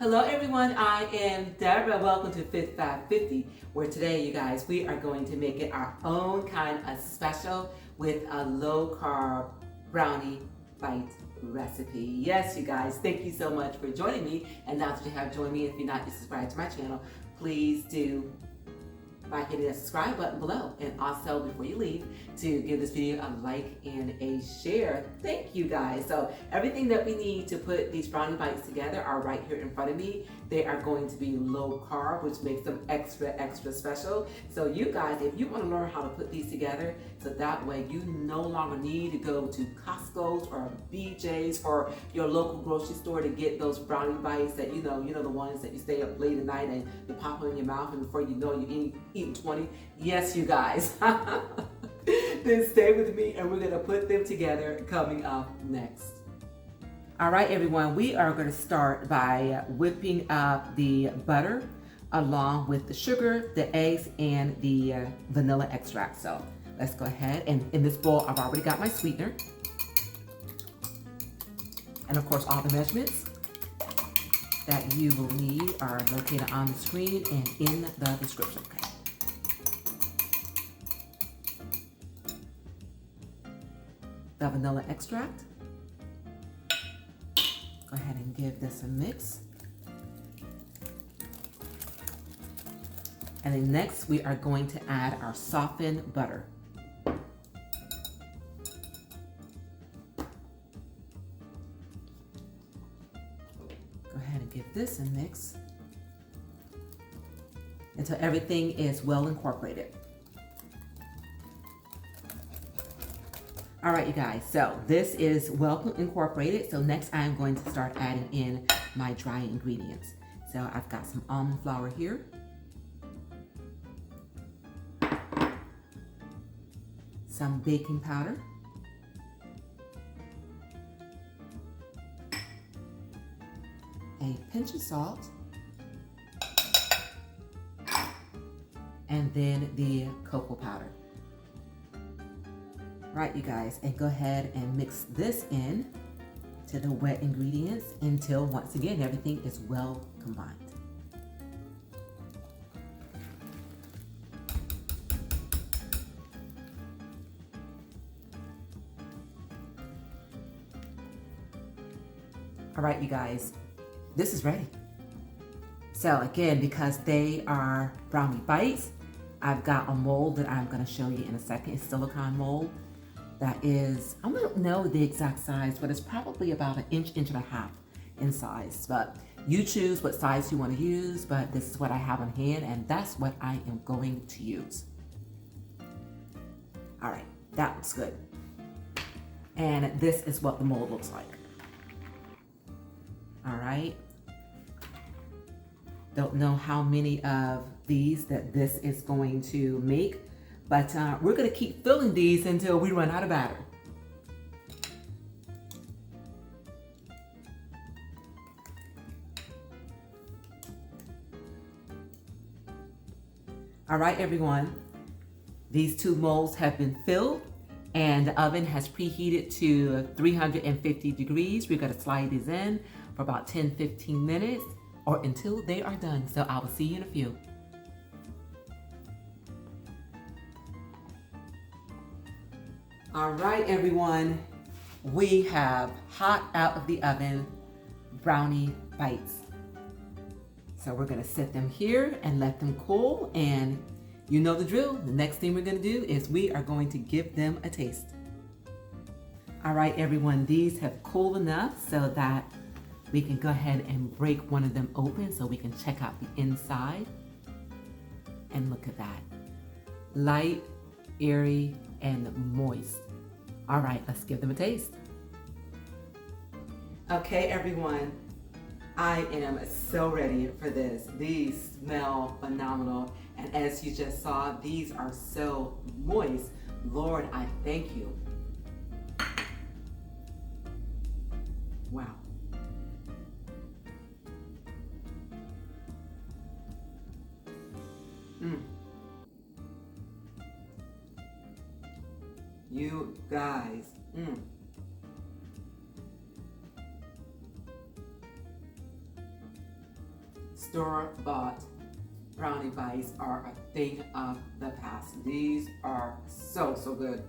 Hello everyone, I am Deborah. Welcome to Fit 550, where today, you guys, we are going to make it our own kind of special with a low carb brownie bite recipe. Yes, you guys, thank you so much for joining me. And now that you have joined me, if you're not subscribed to my channel, please do by hitting the subscribe button below. And also, before you leave, to give this video a like and a share. Thank you guys. So everything that we need to put these brownie bites together are right here in front of me. They are going to be low carb, which makes them extra special. So you guys, if you want to learn how to put these together, so that way you no longer need to go to Costco's or BJ's or your local grocery store to get those brownie bites that you know the ones that you stay up late at night and you pop them in your mouth and before you know you eating 20. Yes, you guys. Then stay with me and we're going to put them together coming up next. All right, everyone, we are going to start by whipping up the butter along with the sugar, the eggs, and the vanilla extract. So let's go ahead, and in this bowl, I've already got my sweetener. And of course, all the measurements that you will need are located on the screen and in the description. Okay. The vanilla extract. Go ahead and give this a mix. And then next we are going to add our softened butter. Go ahead and give this a mix until everything is well incorporated. All right, you guys, so this is well incorporated. So next I'm going to start adding in my dry ingredients. So I've got some almond flour here. Some baking powder. A pinch of salt. And then the cocoa powder. Right, you guys, and go ahead and mix this in to the wet ingredients until once again everything is well combined. All right, you guys, this is ready. So again, because they are brownie bites, I've got a mold that I'm going to show you in a second. It's silicone mold. That is, I don't know the exact size, but it's probably about an inch and a half in size. But you choose what size you want to use, but this is what I have on hand, and that's what I am going to use. All right, that looks good. And this is what the mold looks like. All right. Don't know how many of these that this is going to make, but we're going to keep filling these until we run out of batter. All right, everyone. These two molds have been filled and the oven has preheated to 350 degrees. We're going to slide these in for about 10-15 minutes or until they are done. So I will see you in a few. All right, everyone, we have hot out of the oven brownie bites. So we're gonna set them here and let them cool, and you know the drill. The next thing we're gonna do is we are going to give them a taste. All right, everyone, these have cooled enough so that we can go ahead and break one of them open so we can check out the inside. And look at that. Light, airy, and moist. All right, let's give them a taste. Okay, everyone, I am so ready for this. These smell phenomenal. And as you just saw, these are so moist. Lord, I thank you. Wow. You guys, store-bought brownie bites are a thing of the past. These are so good.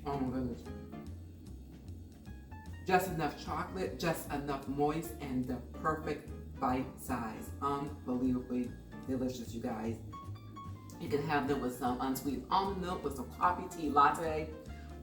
Oh my goodness. Just enough chocolate, just enough moist, and the perfect bite size. Unbelievably delicious, you guys. You can have them with some unsweetened almond milk, with some coffee, tea, latte,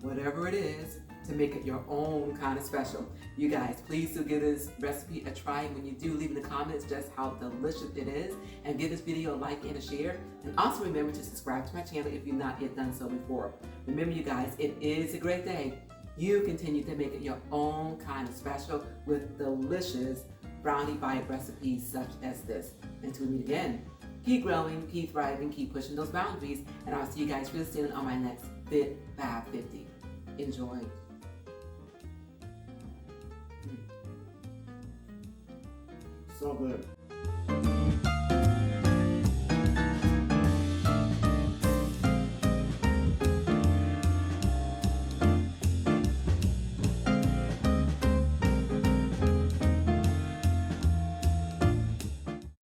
whatever it is, to make it your own kind of special. You guys, please do give this recipe a try. And when you do, leave in the comments just how delicious it is, and give this video a like and a share. And also remember to subscribe to my channel if you've not yet done so before. Remember, you guys, it is a great day. You continue to make it your own kind of special with delicious brownie bite recipes such as this. Until we meet again, keep growing, keep thriving, keep pushing those boundaries, and I'll see you guys really soon on my next Fit 550. Enjoy. So good.